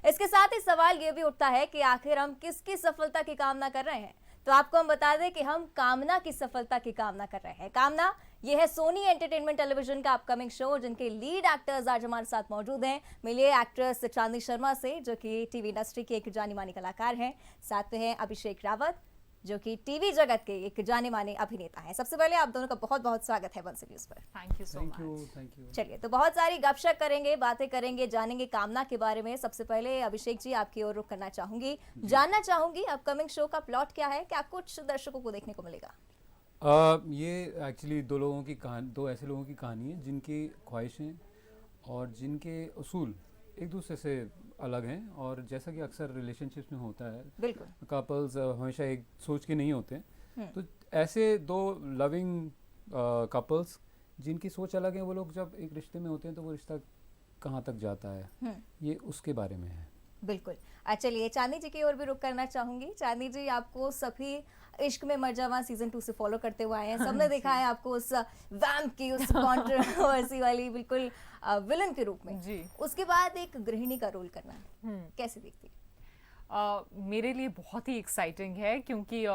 इसके साथ ही सवाल ये भी उठता है कि आखिर हम किसकी सफलता की कामना कर रहे हैं। तो आपको हम बता दें कि हम कामना की सफलता की कामना कर रहे हैं। कामना ये है सोनी एंटरटेनमेंट टेलीविजन का अपकमिंग शो, जिनके लीड एक्टर्स आज हमारे साथ मौजूद हैं। मिलिए एक्ट्रेस चांदनी शर्मा से, जो कि टीवी इंडस्ट्री की एक जानी मानी कलाकार हैं। साथ में हैं अभिषेक रावत, जो कि टीवी जगत के एक जाने माने अभिनेता हैं। सबसे पहले आप दोनों का बहुत बहुत स्वागत है वंस न्यूज़ पर। Thank you so much. Thank you. चलिए, तो बहुत सारी गपशप करेंगे, बातें करेंगे, जानेंगे कामना के बारे में। सबसे पहले अभिषेक जी, आपकी ओर रुख करना चाहूंगी, जानना चाहूंगी अपकमिंग शो का प्लॉट क्या है, क्या कुछ दर्शकों को देखने को मिलेगा? ये एक्चुअली दो ऐसे लोगों की कहानी है जिनकी ख्वाहिशें और जिनके उसूल एक दूसरे से अलग हैं। और जैसा कि अक्सर रिलेशनशिप्स में होता है, बिल्कुल, कपल्स हमेशा एक सोच के नहीं होते। तो ऐसे दो लविंग कपल्स जिनकी सोच अलग है, वो लोग जब एक रिश्ते में होते हैं तो वो रिश्ता कहाँ तक जाता है, ये उसके बारे में है। बिल्कुल। चलिए, चांदनी जी की ओर भी रुख करना चाहूंगी। चांदनी जी, आपको सभी इश्क में मर जावा सीजन 2 से फॉलो करते हुए आए हैं। सबने देखा है आपको उस वैम्प की, उस कंट्रोवर्सी वाली बिल्कुल विलन के रूप में। जी। उसके बाद एक गृहिणी का रोल करना, कैसे देखती? मेरे लिए बहुत ही एक्साइटिंग है, क्योंकि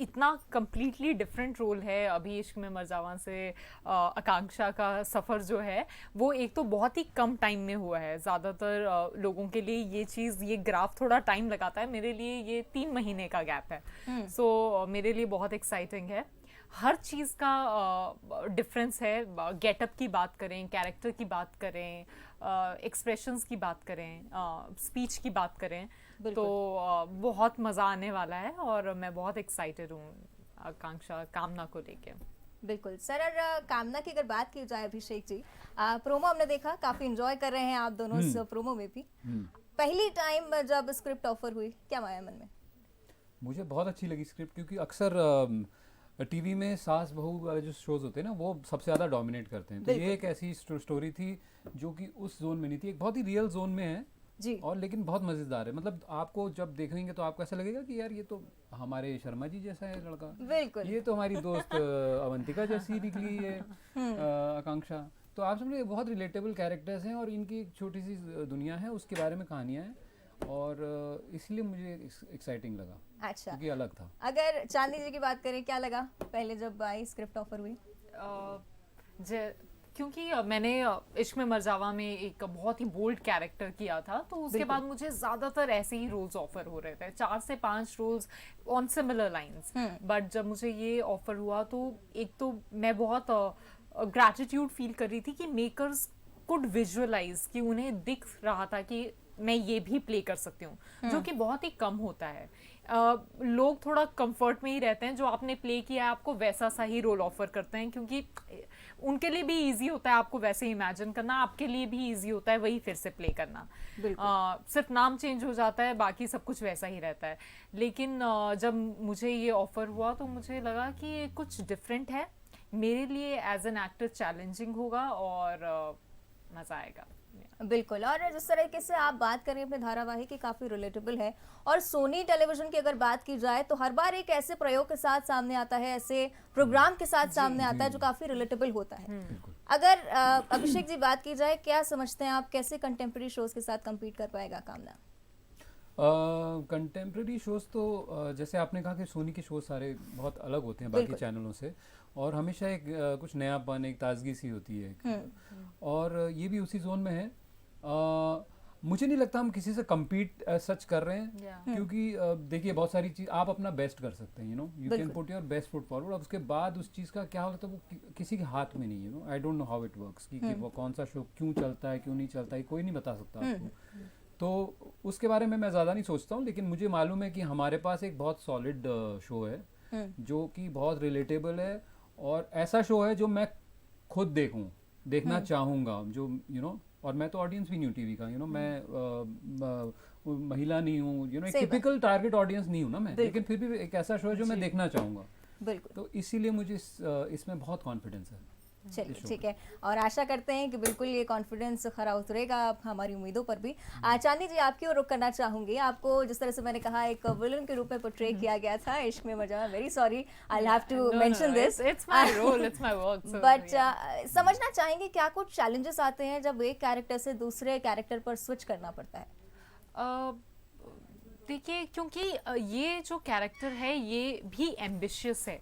इतना कम्प्लीटली डिफरेंट रोल है अभी इश्क में मर जावा से। आकांक्षा का सफ़र जो है वो एक तो बहुत ही कम टाइम में हुआ है। ज़्यादातर लोगों के लिए ये ग्राफ थोड़ा टाइम लगाता है, मेरे लिए ये 3 महीने का गैप है। सो मेरे लिए बहुत एक्साइटिंग है। हर चीज़ का डिफरेंस है। गेटअप की बात करें, कैरेक्टर की बात करें, एक्सप्रेशंस की बात करें, स्पीच की बात करें, तो बहुत मज़ा आने वाला है और मैं बहुत एक्साइटेड हूँ कामना को लेके। बिल्कुल सर। और कामना की अगर बात की जाए अभिषेक जी, प्रोमो हमने देखा, काफ़ी एंजॉय कर रहे हैं आप दोनों इस प्रोमो में भी। पहली टाइम जब स्क्रिप्ट ऑफर हुई, क्या आया मन में? मुझे बहुत अच्छी लगी स्क्रिप्ट, क्योंकि अक्सर टीवी में सास बहू वाले जो शोज होते हैं ना, वो सबसे ज़्यादा डोमिनेट करते हैं। तो ये एक ऐसी स्टोरी थी जो कि उस जोन में नहीं थी, एक बहुत ही रियल जोन में है जी। और लेकिन बहुत मज़ेदार है। मतलब आपको जब देखेंगे तो आपको ऐसा लगेगा कि यार ये तो हमारे शर्मा जी जैसा है लड़का, बिल्कुल, ये तो हमारी दोस्त अवंतिका जैसी निकली है आकांक्षा। तो आप समझे, बहुत रिलेटेबल कैरेक्टर्स हैं और इनकी एक छोटी सी दुनिया है, उसके बारे में कहानियाँ हैं, और इसलिए मुझे एक्साइटिंग लगा। अच्छा, क्योंकि अलग था। अगर चांदनी जी की बात करें, क्या लगा पहले जब आई स्क्रिप्ट ऑफर हुई? क्योंकि मैंने इश्क में मर जावा में एक बहुत ही बोल्ड कैरेक्टर किया था, तो उसके बाद मुझे ज़्यादातर ऐसे ही रोल्स ऑफर हो रहे थे, 4 से 5 rolls on similar lines. But जब मुझे ये ऑफर हुआ तो एक तो मैं बहुत ग्रैटिट्यूड फील कर रही थी कि मेकर्स कुड विजुअलाइज, कि उन्हें दिख रहा था कि मैं ये भी प्ले कर सकती हूँ, जो कि बहुत ही कम होता है। लोग थोड़ा कंफर्ट में ही रहते हैं, जो आपने प्ले किया है आपको वैसा सा ही रोल ऑफर करते हैं, क्योंकि उनके लिए भी इजी होता है आपको वैसे इमेजिन करना, आपके लिए भी इजी होता है वही फिर से प्ले करना। सिर्फ नाम चेंज हो जाता है, बाकी सब कुछ वैसा ही रहता है। लेकिन जब मुझे ये ऑफर हुआ तो मुझे लगा कि ये कुछ डिफरेंट है, मेरे लिए एज एन एक्टर चैलेंजिंग होगा और मज़ा आएगा। बिल्कुल। और जिस तरीके से आप बात करें अपने धारावाहिक की, काफ़ी रिलेटेबल है। और सोनी टेलीविजन की अगर बात की जाए तो हर बार एक ऐसे प्रयोग के साथ सामने आता है, ऐसे प्रोग्राम के साथ सामने आता है जो काफ़ी रिलेटेबल होता है। अगर अभिषेक जी बात की जाए, क्या समझते हैं आप, कैसे कंटेम्प्रेरी शोज के साथ कम्पीट कर पाएगा कामना? कंटेम्प्रेरी शोज़ तो जैसे आपने कहा कि सोनी के शोज सारे बहुत अलग होते हैं बाकी चैनलों से, और हमेशा एक कुछ नयापन, एक ताजगी सी होती है। और ये भी उसी जोन में है। मुझे नहीं लगता हम किसी से कम्पीट सच कर रहे हैं, क्योंकि देखिए बहुत सारी चीज़ आप अपना बेस्ट कर सकते हैं, you can put your best foot forward. और उसके बाद उस चीज़ का क्या होता है वो किसी के हाथ में नहीं है। I don't know how it works, कि वो कौन सा शो क्यों चलता है, क्यों नहीं चलता है, कोई नहीं बता सकता आपको। तो उसके बारे में मैं ज़्यादा नहीं सोचता हूँ, लेकिन मुझे मालूम है कि हमारे पास एक बहुत सॉलिड शो है जो कि बहुत रिलेटेबल है, और ऐसा शो है जो मैं खुद देखना चाहूँगा, जो और मैं तो ऑडियंस भी नहीं हूँ टीवी का, मैं महिला नहीं हूँ, एक टिपिकल टारगेट ऑडियंस नहीं हूँ ना मैं, लेकिन फिर भी एक ऐसा शो है जो मैं देखना चाहूँगा। बिल्कुल। तो इसीलिए मुझे इसमें बहुत कॉन्फिडेंस है। चलिए, ठीक है, और आशा करते हैं कि बिल्कुल ये कॉन्फिडेंस खरा उतरेगा हमारी उम्मीदों पर भी। चांदनी जी, आपकी ओर रुख करना चाहूंगी। आपको जिस तरह से मैंने कहा एक विलन के रूप में पोर्ट्रे किया गया था इश्क में मर जावा, very sorry, I will have to mention this, it's my role, it's my work. But समझना चाहेंगे क्या कुछ चैलेंजेस आते हैं जब एक कैरेक्टर से दूसरे कैरेक्टर पर स्विच करना पड़ता है? देखिए, क्योंकि ये जो कैरेक्टर है ये भी एम्बिशियस है।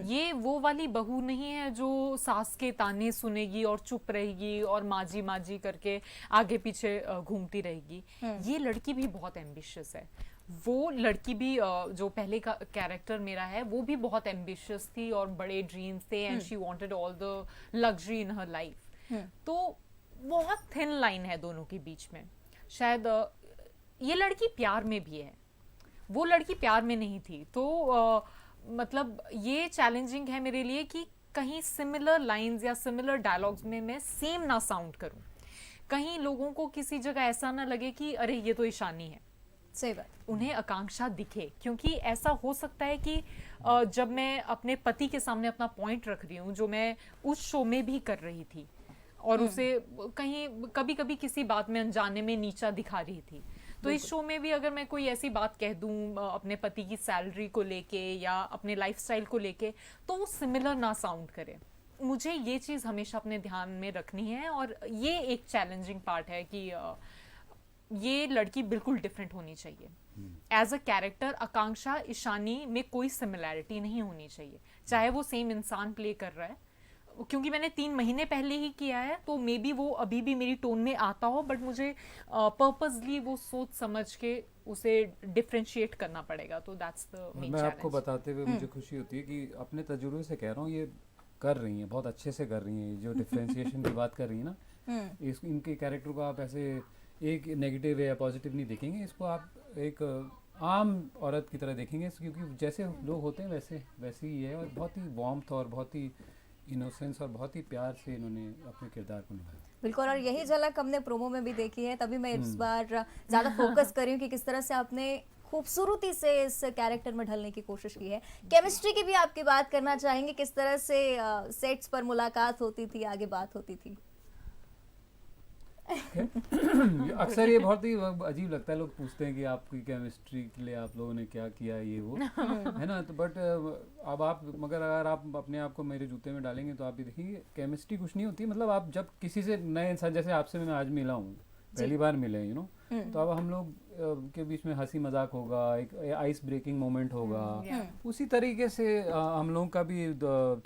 ये वो वाली बहू नहीं है जो सास के ताने सुनेगी और चुप रहेगी और माजी माजी करके आगे पीछे घूमती रहेगी। ये लड़की भी बहुत एम्बिशियस है। वो लड़की भी जो पहले का कैरेक्टर मेरा है वो भी बहुत एम्बिशियस थी और बड़े ड्रीम्स थे and she wanted all the luxury in her life. तो बहुत थिन लाइन है दोनों के बीच में। शायद ये लड़की प्यार में भी है, वो लड़की प्यार में नहीं थी। तो मतलब ये चैलेंजिंग है मेरे लिए कि कहीं सिमिलर लाइंस या सिमिलर डायलॉग्स में मैं सेम ना साउंड करूं, कहीं लोगों को किसी जगह ऐसा ना लगे कि अरे ये तो ईशानी है। सही बात। उन्हें आकांक्षा दिखे, क्योंकि ऐसा हो सकता है कि जब मैं अपने पति के सामने अपना पॉइंट रख रही हूँ जो मैं उस शो में भी कर रही थी और उसे कहीं कभी कभी किसी बात में अनजाने में नीचा दिखा रही थी, तो इस शो में भी अगर मैं कोई ऐसी बात कह दूं अपने पति की सैलरी को लेके या अपने लाइफस्टाइल को लेके तो वो सिमिलर ना साउंड करे। मुझे ये चीज़ हमेशा अपने ध्यान में रखनी है और ये एक चैलेंजिंग पार्ट है कि ये लड़की बिल्कुल डिफरेंट होनी चाहिए। एज अ कैरेक्टर आकांक्षा ईशानी में कोई सिमिलैरिटी नहीं होनी चाहिए, चाहे वो सेम इंसान प्ले कर रहा है। क्योंकि मैंने 3 महीने पहले ही किया है तो मे बी वो अभी भी मेरी टोन में आता हो, बट मुझे पर्पसली वो सोच समझ के उसे डिफरेंशिएट करना पड़ेगा। तो दैट्स द मेन मैं आपको बताते हुए मुझे खुशी होती है कि अपने तजुर्बे से कह रहा हूँ ये कर रही हैं, बहुत अच्छे से कर रही हैं। जो डिफरेंशिएशन की बात कर रही है ना, इनके कैरेक्टर को आप ऐसे एक नेगेटिव या पॉजिटिव नहीं देखेंगे, इसको आप एक आम औरत की तरह देखेंगे, क्योंकि जैसे लोग होते हैं वैसे ही है। और बहुत ही वार्मथ और बहुत ही इनोसेंस और बहुत ही प्यार से इन्होंने अपने किरदार को निभाया। बिल्कुल, और यही झलक हमने प्रोमो में भी देखी है, तभी मैं इस बार ज़्यादा फोकस कर रही हूँ कि किस तरह से आपने खूबसूरती से इस कैरेक्टर में ढलने की कोशिश की है। केमिस्ट्री की भी आपकी बात करना चाहेंगे, किस तरह से सेट्स पर मुलाकात होती थी, आगे बात होती थी? अक्सर ये बहुत ही अजीब लगता है, लोग पूछते हैं कि आपकी केमिस्ट्री के लिए आप लोगों ने क्या किया ये वो है ना। तो बट अब आप मगर अगर आप अपने आप को मेरे जूते में डालेंगे तो आप भी देखेंगे केमिस्ट्री कुछ नहीं होती। मतलब आप जब किसी से नए इंसान, जैसे आपसे मैं आज मिला हूँ, पहली बार मिले यू नो, तो अब हम लोग के बीच में हंसी मजाक होगा, एक आइस ब्रेकिंग मोमेंट होगा। उसी तरीके से हम लोगों का भी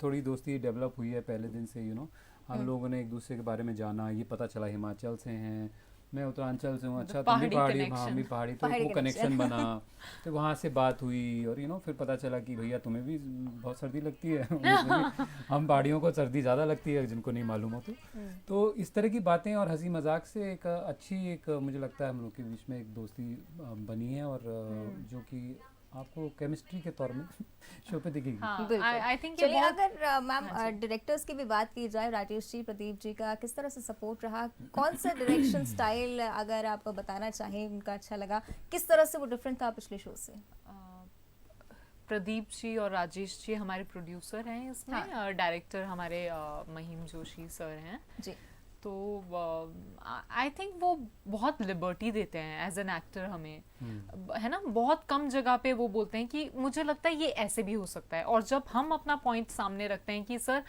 थोड़ी दोस्ती डेवलप हुई है पहले दिन से, यू नो। हम लोगों ने एक दूसरे के बारे में जाना, ये पता चला हिमाचल से हैं, मैं उत्तरांचल से हूँ, अच्छा तुम भी पहाड़ी, हम भी पहाड़ी, तो वो कनेक्शन बना। तो वहाँ से बात हुई और यू नो फिर पता चला कि भैया तुम्हें भी बहुत सर्दी लगती है हम पहाड़ियों को सर्दी ज़्यादा लगती है जिनको नहीं मालूम हो। तो इस तरह की बातें और हंसी मजाक से एक अच्छी एक मुझे लगता है हम लोग के बीच में एक दोस्ती बनी है, और जो कि आपको केमिस्ट्री के तौर में शो पे दिखेगी। आई थिंक चलिए, अगर मैम डायरेक्टर्स की भी बात की जाए, राजेश जी, प्रदीप जी का किस तरह से सपोर्ट रहा, कौन सा डायरेक्शन स्टाइल अगर आप बताना चाहें उनका अच्छा लगा, किस तरह से वो डिफरेंट था पिछले शो से? प्रदीप जी और राजेश जी हमारे प्रोड्यूसर हैं इसमें, डायरेक्टर हमारे महिम जोशी सर हैं जी। तो आई थिंक वो बहुत लिबर्टी देते हैं एज एन एक्टर हमें, है ना। बहुत कम जगह पे वो बोलते हैं कि मुझे लगता है ये ऐसे भी हो सकता है, और जब हम अपना पॉइंट सामने रखते हैं कि सर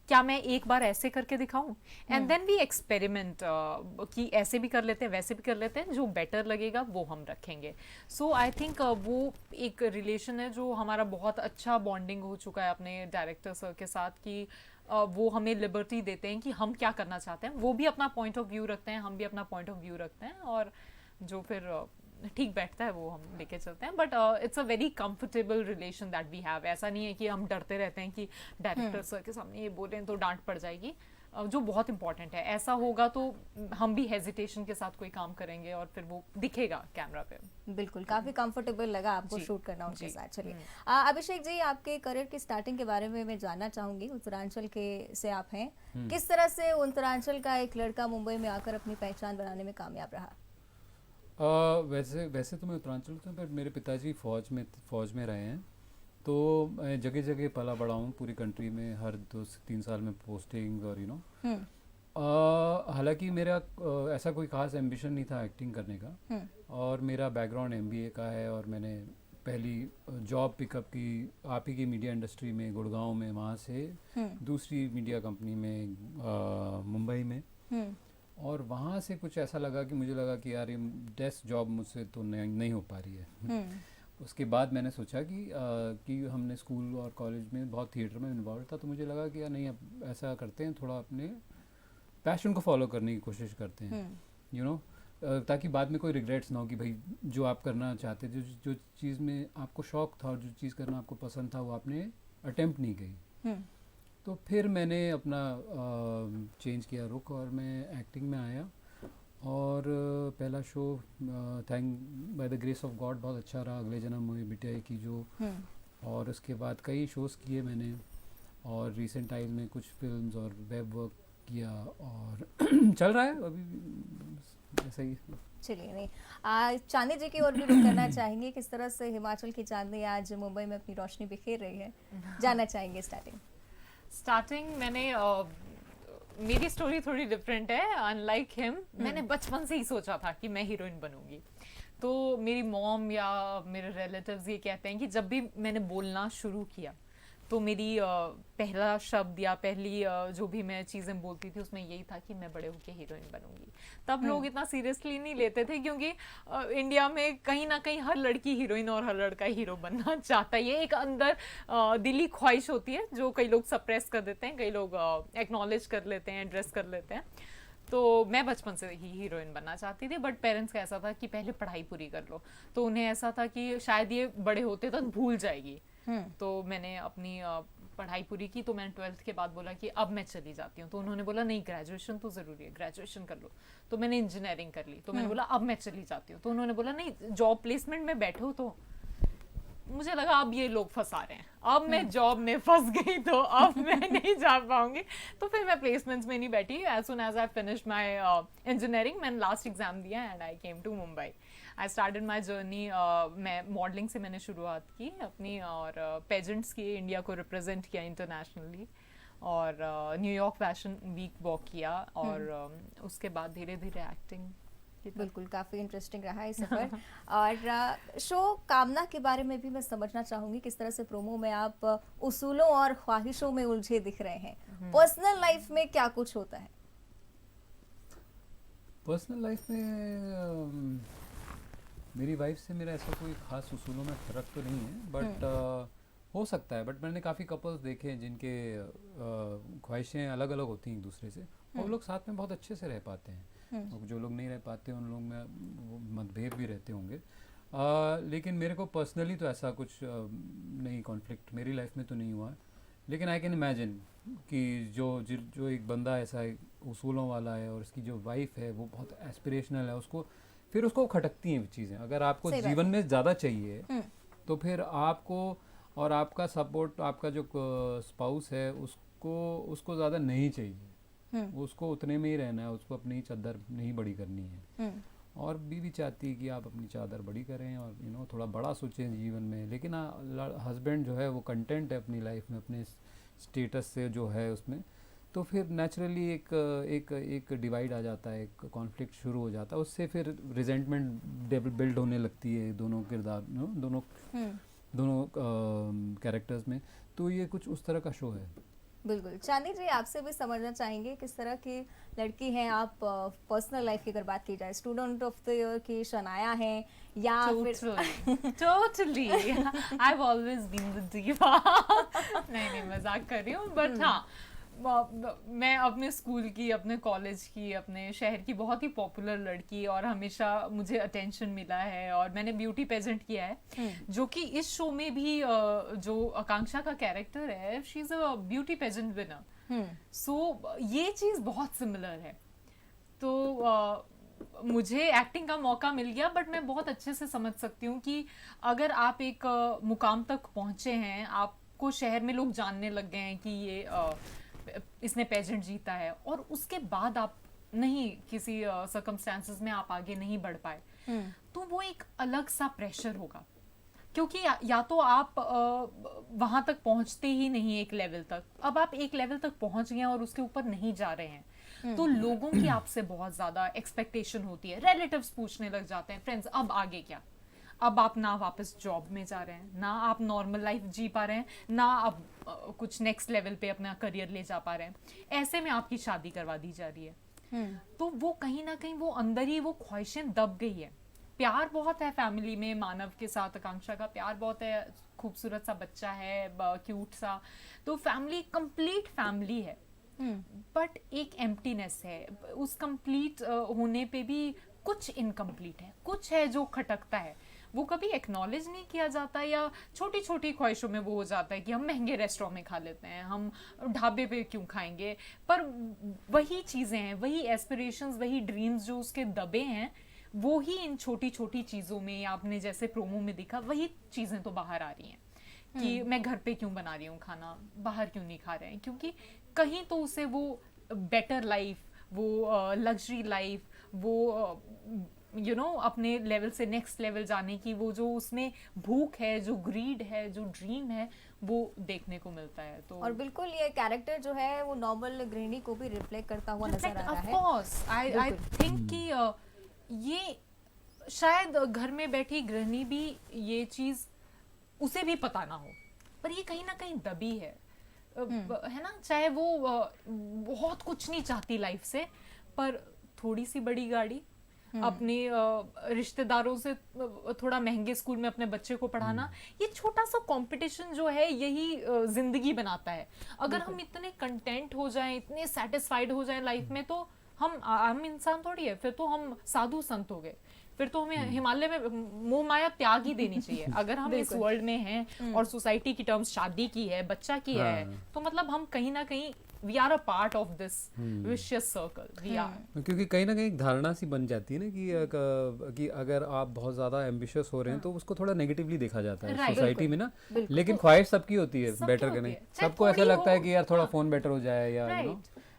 क्या मैं एक बार ऐसे करके दिखाऊं, एंड देन वी एक्सपेरिमेंट कि ऐसे भी कर लेते हैं वैसे भी कर लेते हैं, जो बेटर लगेगा वो हम रखेंगे। सो आई थिंक वो एक रिलेशन है जो हमारा बहुत अच्छा बॉन्डिंग हो चुका है अपने डायरेक्टर सर के साथ, कि वो हमें लिबर्टी देते हैं कि हम क्या करना चाहते हैं, वो भी अपना पॉइंट ऑफ व्यू रखते हैं, हम भी अपना पॉइंट ऑफ व्यू रखते हैं, और जो फिर ठीक बैठता है वो हम लेके चलते हैं। But it's a very comfortable relation that we have. ऐसा नहीं है कि हम डरते रहते हैं कि डायरेक्टर सर के सामने ये बोलें तो डांट पड़ जाएगी, जो बहुत इंपॉर्टेंट है। ऐसा होगा तो हम भी हेजिटेशन के साथ कोई काम करेंगे और फिर वो दिखेगा कैमरा पे। बिल्कुल, काफी कंफर्टेबल लगा आपको शूट करना उनके साथ। चलिए, अभिषेक जी, आपके करियर की स्टार्टिंग के बारे में मैं जानना चाहूंगी। उत्तरांचल के से आप हैं, किस तरह से उत्तरांचल का एक लड़का मुंबई में आकर अपनी पहचान बनाने में कामयाब रहा? वैसे तो मैं उत्तरांचल से, पर मेरे पिताजी फौज में रहे हैं, तो मैं जगह जगह पला बड़ा हूँ पूरी कंट्री में, हर 2 से 3 साल में पोस्टिंग, और यू नो हालांकि मेरा ऐसा कोई खास एम्बिशन नहीं था एक्टिंग करने का, और मेरा बैकग्राउंड MBA का है, और मैंने पहली जॉब पिकअप की आप ही की मीडिया इंडस्ट्री में गुड़गांव में, वहाँ से दूसरी मीडिया कंपनी में मुंबई में, और वहाँ से कुछ ऐसा लगा कि मुझे लगा कि यार ये डेस्क जॉब मुझसे तो नहीं हो पा रही है। उसके बाद मैंने सोचा कि हमने स्कूल और कॉलेज में बहुत थिएटर में इन्वॉल्व था, तो मुझे लगा कि यार नहीं, अब ऐसा करते हैं, थोड़ा अपने पैशन को फॉलो करने की कोशिश करते हैं, यू नो, ताकि बाद में कोई रिग्रेट्स ना हो कि भाई जो आप करना चाहते थे, जो चीज़ में आपको शौक था और जो चीज़ करना आपको पसंद था, वो आपने अटेम्प्ट नहीं की। तो फिर मैंने अपना चेंज किया रुख और मैं एक्टिंग में आया। और पहला show thank by the grace of God बहुत अच्छा रहा, अगले जन्म मोए बिटिया की जो। और उसके बाद कई शोज़ किए मैंने, और रिसेंट टाइम में कुछ फिल्म्स और वेब वर्क किया, और चल रहा है अभी ऐसा ही। चलिए, नहीं चांदनी जी की ओर भी रुख करना चाहेंगे, किस तरह से हिमाचल की चांदनी आज मुंबई में अपनी रोशनी बिखेर रही है, जानना चाहेंगे। स्टार्टिंग मैंने मेरी स्टोरी थोड़ी डिफरेंट है, अनलाइक हिम। मैंने बचपन से ही सोचा था कि मैं हीरोइन बनूंगी। तो मेरी मॉम या मेरे रिलेटिव्स ये कहते हैं कि जब भी मैंने बोलना शुरू किया तो मेरी पहला शब्द या पहली जो भी मैं चीज़ें बोलती थी उसमें यही था कि मैं बड़े होके हीरोइन बनूंगी। तब लोग इतना सीरियसली नहीं लेते थे, क्योंकि इंडिया में कहीं ना कहीं हर लड़की हीरोइन और हर लड़का हीरो बनना चाहता है। ये एक अंदर दिली ख्वाहिश होती है जो कई लोग सप्रेस कर देते हैं, कई लोग एक्नॉलेज कर लेते हैं, एड्रेस कर लेते हैं। तो मैं बचपन से ही हीरोइन बनना चाहती थी, बट पेरेंट्स का ऐसा था कि पहले पढ़ाई पूरी कर लो। तो उन्हें ऐसा था कि शायद ये बड़े होते तक भूल जाएगी। तो मैंने अपनी पढ़ाई पूरी की। तो मैंने 12th के बाद बोला कि अब मैं चली जाती हूँ। तो उन्होंने बोला नहीं, ग्रेजुएशन तो ज़रूरी है, ग्रेजुएशन कर लो। तो मैंने इंजीनियरिंग कर ली। तो मैंने बोला अब मैं चली जाती हूँ। तो उन्होंने बोला नहीं, जॉब प्लेसमेंट में बैठो। तो मुझे लगा अब ये लोग फंसा रहे हैं, अब मैं जॉब में फंस गई तो अब मैं नहीं जा पाऊंगी। तो फिर मैं प्लेसमेंट्स में नहीं बैठी। As soon as I finished my engineering, मैंने लास्ट एग्जाम दिया and I came to Mumbai. I started my journey. मैं मॉडलिंग से मैंने शुरुआत की अपनी, और पेजेंट्स की, इंडिया को रिप्रेजेंट किया इंटरनेशनली, और न्यूयॉर्क फैशन वीक वॉक किया, और उसके बाद धीरे धीरे एक्टिंग। बिल्कुल, काफ़ी इंटरेस्टिंग रहा है सफ़र। और शो कामना के बारे में भी मैं समझना चाहूँगी, किस तरह से प्रोमो में आप उसूलों और ख्वाहिशों में उलझे दिख रहे हैं। पर्सनल लाइफ में क्या कुछ होता है? पर्सनल लाइफ में मेरी वाइफ से मेरा ऐसा कोई खास उसूलों में फ़र्क तो नहीं है, बट हो सकता है। बट मैंने काफ़ी कपल्स देखे हैं जिनके ख्वाहिशें अलग अलग होती हैं एक दूसरे से, और लोग साथ में बहुत अच्छे से रह पाते हैं। और जो लोग नहीं रह पाते उन लोग में मतभेद भी रहते होंगे। लेकिन मेरे को पर्सनली तो ऐसा कुछ नहीं, कॉन्फ्लिक्ट मेरी लाइफ में तो नहीं हुआ। लेकिन आई कैन इमेजिन कि जो एक बंदा ऐसा उसूलों वाला है और उसकी जो वाइफ है वो बहुत एस्पिरेशनल है, उसको खटकती हैं चीज़ें। अगर आपको जीवन में ज़्यादा चाहिए तो फिर आपको और आपका सपोर्ट, आपका जो स्पाउस है उसको ज़्यादा नहीं चाहिए। उसको उतने में ही रहना है, उसको अपनी चादर नहीं बड़ी करनी है। और बीवी चाहती है कि आप अपनी चादर बड़ी करें और थोड़ा बड़ा सोचें जीवन में। लेकिन हस्बैंड जो है वो कंटेंट है अपनी लाइफ में, अपने स्टेटस से जो है उसमें, तो फिर नेचुरली एक डिवाइड आ जाता है, एक कॉन्फ्लिक्ट शुरू हो जाता है। उससे फिर रिजेंटमेंट बिल्ड होने लगती है दोनों किरदार, दोनों कैरेक्टर्स में। तो ये कुछ उस तरह का शो है। बिल्कुल। चांदनी जी, आपसे भी समझना चाहेंगे किस तरह की लड़की हैं आप। पर्सनल लाइफ की अगर बात की जाए, स्टूडेंट ऑफ द ईयर की शनाया हैं या Totally. I've always been the diva. नहीं मजाक कर रही हूँ, बट हाँ, मैं अपने स्कूल की, अपने कॉलेज की, अपने शहर की बहुत ही पॉपुलर लड़की, और हमेशा मुझे अटेंशन मिला है। और मैंने ब्यूटी पेजेंट किया है, जो कि इस शो में भी जो आकांक्षा का कैरेक्टर है, she is a beauty pageant winner. So ये चीज़ बहुत सिमिलर है। तो मुझे एक्टिंग का मौका मिल गया, बट मैं बहुत अच्छे से समझ सकती हूँ कि अगर आप एक मुकाम तक पहुँचे हैं, आपको शहर में लोग जानने लग गए हैं कि ये इसने पेजेंट जीता है, और उसके बाद आप नहीं, किसी सर्कमस्टेंसेस में आप आगे नहीं बढ़ पाए, तो वो एक अलग सा प्रेशर होगा। क्योंकि या तो आप वहां तक पहुंचते ही नहीं एक लेवल तक, अब आप एक लेवल तक पहुंच गए हैं और उसके ऊपर नहीं जा रहे हैं, तो लोगों की आपसे बहुत ज्यादा एक्सपेक्टेशन होती है। रिलेटिव्स पूछने लग जाते हैं, फ्रेंड्स अब आगे क्या। अब आप ना वापस जॉब में जा रहे हैं, ना आप नॉर्मल लाइफ जी पा रहे हैं, ना आप कुछ नेक्स्ट लेवल पे अपना करियर ले जा पा रहे हैं। ऐसे में आपकी शादी करवा दी जा रही है। तो वो कहीं ना कहीं वो अंदर ही वो ख्वाहिशें दब गई है। प्यार बहुत है फैमिली में, मानव के साथ आकांक्षा का प्यार बहुत है, खूबसूरत सा बच्चा है, क्यूट सा, तो फैमिली कंप्लीट फैमिली है, बट एक एम्प्टीनेस है। उस कंप्लीट होने पे भी कुछ इनकम्प्लीट है, कुछ है जो खटकता है, वो कभी एक्नॉलेज नहीं किया जाता, या छोटी छोटी ख्वाहिशों में वो हो जाता है कि हम महंगे रेस्टोरेंट में खा लेते हैं, हम ढाबे पे क्यों खाएंगे, पर वही चीज़ें हैं, वही एस्पिरेशंस, वही ड्रीम्स जो उसके दबे हैं, वो ही इन छोटी छोटी चीज़ों में, या आपने जैसे प्रोमो में दिखा, वही चीज़ें तो बाहर आ रही हैं कि मैं घर पे क्यों बना रही हूँ खाना, बाहर क्यों नहीं खा रहे हैं, क्योंकि कहीं तो उसे वो बेटर लाइफ, वो लग्जरी लाइफ, वो अपने लेवल से नेक्स्ट लेवल जाने की वो जो उसमें भूख है, जो ग्रीड है, जो ड्रीम है, वो देखने को मिलता है। तो और बिल्कुल ये कैरेक्टर जो है वो नॉर्मल गृहिणी को भी रिफ्लेक्ट करता हुआ नजर आ रहा है। ऑफ कोर्स आई थिंक कि ये शायद घर में बैठी गृहिणी भी ये चीज उसे भी पता ना हो, पर ये कहीं ना कहीं दबी है, है ना, चाहे वो बहुत कुछ नहीं चाहती लाइफ से, पर थोड़ी सी बड़ी गाड़ी, अपने रिश्तेदारों से थोड़ा महंगे स्कूल में अपने बच्चे को पढ़ाना, ये छोटा सा कंपटीशन जो है यही जिंदगी बनाता है। अगर हम इतने कंटेंट हो जाएं, इतने सेटिस्फाइड हो जाएं लाइफ में, तो हम इंसान थोड़ी है, फिर तो हम साधु संत हो गए, फिर तो हमें हिमालय में मोह माया त्याग ही देनी चाहिए। अगर हम इस वर्ल्ड में हैं और सोसाइटी की टर्म्स शादी की है, बच्चा की है, तो मतलब हम कहीं ना कहीं we are a part of this vicious circle, we are। क्योंकि कहीं ना कहीं एक धारणा सी बन जाती है ना कि अगर आप बहुत ज़्यादा एम्बिशियस हो रहे हैं तो उसको थोड़ा नेगेटिवली देखा जाता है सोसाइटी में ना, लेकिन ख्वाहिश सबकी होती है बेटर करने, सबको ऐसा लगता है कि यार थोड़ा फोन बेटर हो जाए, या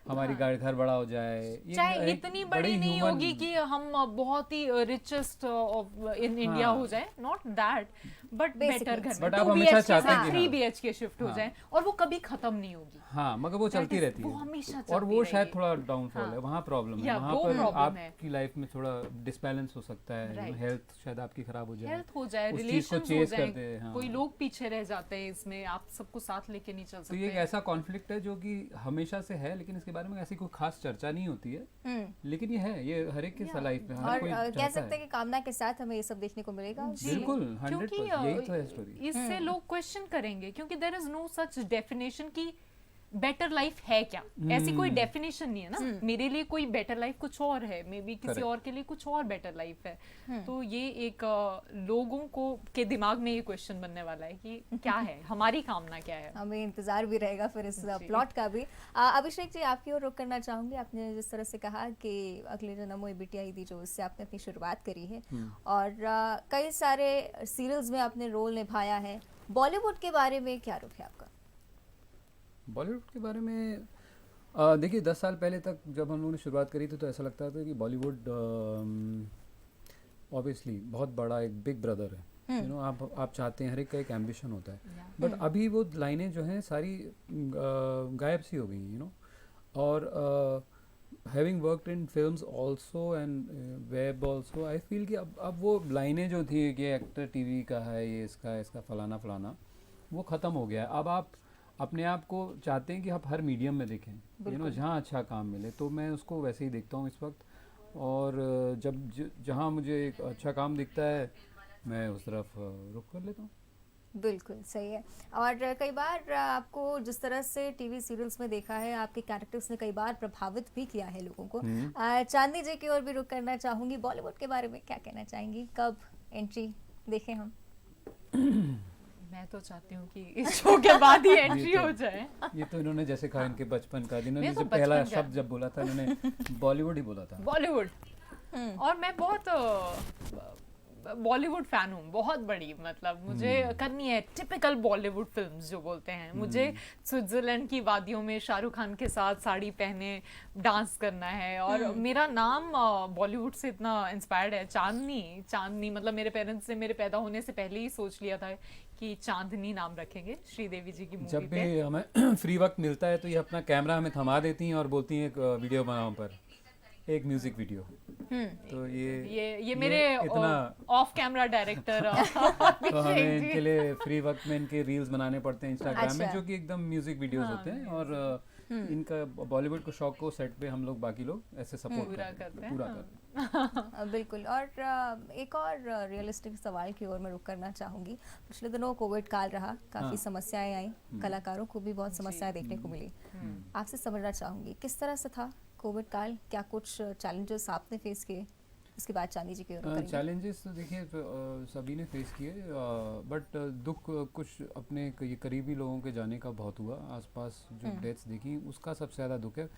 हमारी गाड़ी घर बड़ा हो जाए, चाहे इतनी बड़ी नहीं होगी कि हम बहुत ही रिचेस्ट इन इंडिया हो जाए, नॉट दैट, बट बेटर घर में 2 BHK से 3 BHK शिफ्ट हो जाए, और वो कभी खत्म नहीं होगी। हाँ, मगर वो चलती रहती है, हमेशा और वो शायद थोड़ा डाउनफॉल है, वहाँ प्रॉब्लम है, वहाँ पर आपकी लाइफ में थोड़ा डिसबैलेंस हो सकता है, हेल्थ शायद आपकी खराब हो जाए, रिलेशंस हो जाए, कोई लोग पीछे रह जाते हैं इसमें, आप सबको साथ लेके नहीं चल सकते। तो ये एक ऐसा कॉन्फ्लिक्ट है जो कि हमेशा से है, लेकिन इसके बारे में ऐसी कोई खास चर्चा नहीं होती है, लेकिन ये है, ये हर एक की लाइफ में हर कोई कह सकते हैं कि कामना के साथ हमें ये सब देखने को मिलेगा। बिल्कुल 100%, यही तो है स्टोरी। इससे लोग क्वेश्चन करेंगे, क्योंकि there is no such definition की बेटर लाइफ है क्या, ऐसी कोई डेफिनेशन नहीं है ना। मेरे लिए कोई बेटर लाइफ कुछ और है, मे बी किसी और के लिए कुछ और बेटर लाइफ है। तो ये एक लोगों को के दिमाग में ये क्वेश्चन बनने वाला है कि क्या है हमारी कामना, क्या है। हमें इंतजार भी रहेगा फिर इस प्लॉट का भी। अभिषेक जी, आपकी ओर रुख करना चाहूंगी। आपने जिस तरह से कहा कि अगले जन्म मोए बिटिया दी, जो इससे आपने अपनी शुरुआत करी है, और कई सारे सीरियल्स में आपने रोल निभाया है, बॉलीवुड के बारे में क्या रुख है आपका? बॉलीवुड के बारे में देखिए, 10 साल पहले तक जब हम लोगों ने शुरुआत करी थी तो ऐसा लगता था कि बॉलीवुड ऑब्वियसली बहुत बड़ा एक बिग ब्रदर है, आप चाहते हैं, हर एक का एक एम्बिशन होता है, बट अभी वो लाइनें जो हैं सारी गायब सी हो गई, और having worked in films also and web also, I feel कि अब वो लाइनें जो थी कि एक्टर टीवी का है, ये इसका फलाना फलाना, वो ख़त्म हो गया है। अब आप अपने आप को चाहते हैं कि आप हर मीडियम में देखें, जहाँ अच्छा काम मिले, तो मैं उसको वैसे ही देखता हूँ इस वक्त, और जब जहाँ मुझे एक अच्छा काम दिखता है मैं उस तरफ रुख कर लेता हूँ। बिल्कुल सही है। और कई बार आपको जिस तरह से टीवी सीरियल्स में देखा है, आपके कैरेक्टर्स ने कई बार प्रभावित भी किया है लोगों को। चांदनी जी की ओर भी रुख करना चाहूँगी, बॉलीवुड के बारे में क्या कहना चाहेंगी, कब एंट्री देखें हम? मैं तो चाहती हूँ कि इस शो के बाद ही एंट्री हो जाए। ये तो इन्होंने जैसे कहा, इनके बचपन का, इन्होंने जो पहला शब्द जब बोला था इन्होंने बॉलीवुड ही बोला था, बॉलीवुड। और मैं बहुत बॉलीवुड फैन हूँ, बहुत बड़ी, मतलब मुझे करनी है टिपिकल बॉलीवुड फिल्म्स जो बोलते हैं। मुझे स्विट्जरलैंड की वादियों में शाहरुख खान के साथ साड़ी पहने डांस करना है, और मेरा नाम बॉलीवुड से इतना इंस्पायर्ड है, चांदनी, मतलब मेरे पेरेंट्स ने मेरे पैदा होने से पहले ही सोच लिया था कि चांदनी नाम रखेंगे श्रीदेवी जी की मूवी पे। जब भी हमें फ्री वक्त मिलता है तो ये अपना कैमरा हमें थमा देती हैं और बोलती हैं एक वीडियो बनाओ, पर एक म्यूजिक वीडियो। तो ये मेरे इतना ऑफ कैमरा डायरेक्टर तो हमें इनके लिए फ्री वक्त में इनके रील्स बनाने पड़ते हैं इंस्टाग्राम में, जो कि एकदम म्यूजिक वीडियोस होते हैं, और इनका बॉलीवुड को शौक को सेट पे हम लोग बाकी लोग ऐसे सपोर्ट पूरा करते हैं, पूरा हाँ। करते हैं। बिल्कुल। और एक और रियलिस्टिक सवाल की ओर मैं रुक करना चाहूँगी। पिछले दिनों कोविड काल रहा, काफ़ी हाँ। समस्याएं आई, कलाकारों को भी बहुत समस्याएं देखने को मिली। आपसे समझना चाहूँगी किस तरह से था कोविड काल, क्या कुछ चैलेंजेस आपने फेस किए? उसके बाद चांदी जी की ओर करेंगे। चैलेंजेस तो देखिए सभी ने फेस किए, बट दुख कुछ अपने ये करीबी लोगों के जाने का बहुत हुआ, आसपास जो डेथ्स देखी उसका सबसे ज़्यादा दुख है।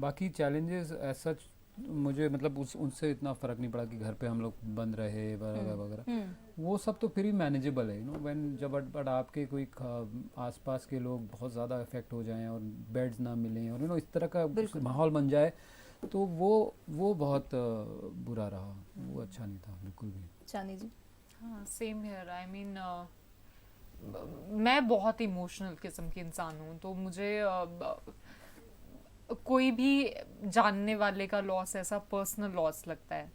बाकी चैलेंजेस एज सच मुझे मतलब उनसे इतना फ़र्क नहीं पड़ा कि घर पे हम लोग बंद रहे वगैरह वगैरह, वो सब तो फिर भी मैनेजेबल है, यू नो। व्हेन जब बट आपके कोई आसपास के लोग बहुत ज़्यादा इफेक्ट हो जाएं और बेड्स ना मिलें और यू नो इस तरह का माहौल बन जाए तो वो बहुत बुरा रहा, वो अच्छा नहीं था बिल्कुल भी। चांदी जी। हाँ, सेम हियर। आई मीन मैं बहुत इमोशनल किस्म की इंसान हूँ, तो मुझे कोई भी जानने वाले का लॉस ऐसा पर्सनल लॉस लगता है।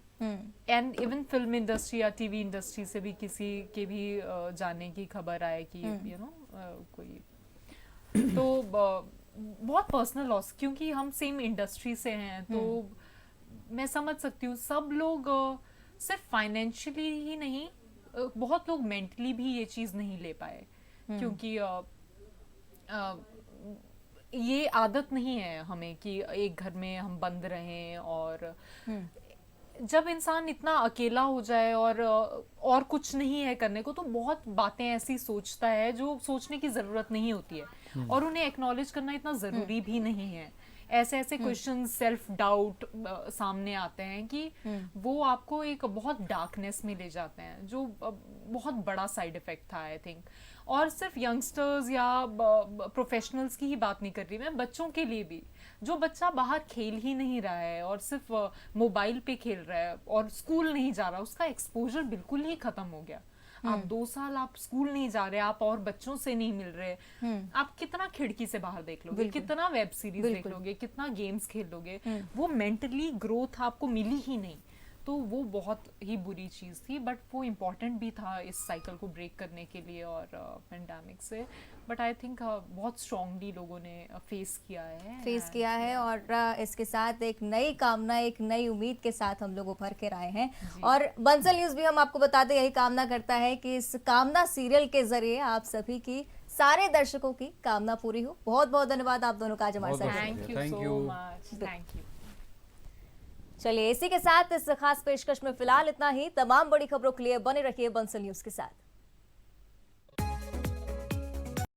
एंड इवन फिल्म इंडस्ट्री या टीवी इंडस्ट्री से भी किसी के भी जाने की खबर आए कि यू नो कोई तो बहुत पर्सनल लॉस, क्योंकि हम सेम इंडस्ट्री से हैं, तो मैं समझ सकती हूँ। सब लोग सिर्फ फाइनेंशियली ही नहीं, बहुत लोग मेंटली भी ये चीज़ नहीं ले पाए, क्योंकि ये आदत नहीं है हमें कि एक घर में हम बंद रहें। और जब इंसान इतना अकेला हो जाए और कुछ नहीं है करने को, तो बहुत बातें ऐसी सोचता है जो सोचने की ज़रूरत नहीं होती है, और उन्हें एक्नॉलेज करना इतना ज़रूरी भी नहीं है। ऐसे ऐसे क्वेश्चन, सेल्फ डाउट सामने आते हैं कि वो आपको एक बहुत डार्कनेस में ले जाते हैं, जो बहुत बड़ा साइड इफेक्ट था आई थिंक। और सिर्फ यंगस्टर्स या प्रोफेशनल्स की ही बात नहीं कर रही मैं, बच्चों के लिए भी। जो बच्चा बाहर खेल ही नहीं रहा है और सिर्फ मोबाइल पे खेल रहा है और स्कूल नहीं जा रहा, उसका एक्सपोजर बिल्कुल ही खत्म हो गया। आप 2 साल आप स्कूल नहीं जा रहे, आप और बच्चों से नहीं मिल रहे, आप कितना खिड़की से बाहर देख लोगे, कितना वेब सीरीज देख लोगे, कितना गेम्स खेल लोगे, वो मेंटली ग्रोथ आपको मिली ही नहीं। तो वो बहुत ही बुरी चीज़ थी, बट वो इम्पोर्टेंट भी था इस साइकिल को ब्रेक करने के लिए और पेंडेमिक से। बट आई थिंक बहुत स्ट्रांगली लोगों ने फेस किया है और इसके साथ एक नई कामना, एक नई उम्मीद के साथ हम लोग उभर कर आए हैं। और बंसल न्यूज़ भी हम आपको बताते यही कामना करता है कि इस कामना सीरियल के जरिए आप सभी की, सारे दर्शकों की कामना पूरी हो। बहुत बहुत धन्यवाद आप दोनों का आज हमारे साथ। Thank you so much, thank you. चलिए इसी के साथ इस खास पेशकश में फिलहाल इतना ही। तमाम बड़ी खबरों के लिए बने रहिए बंसल न्यूज़ के साथ।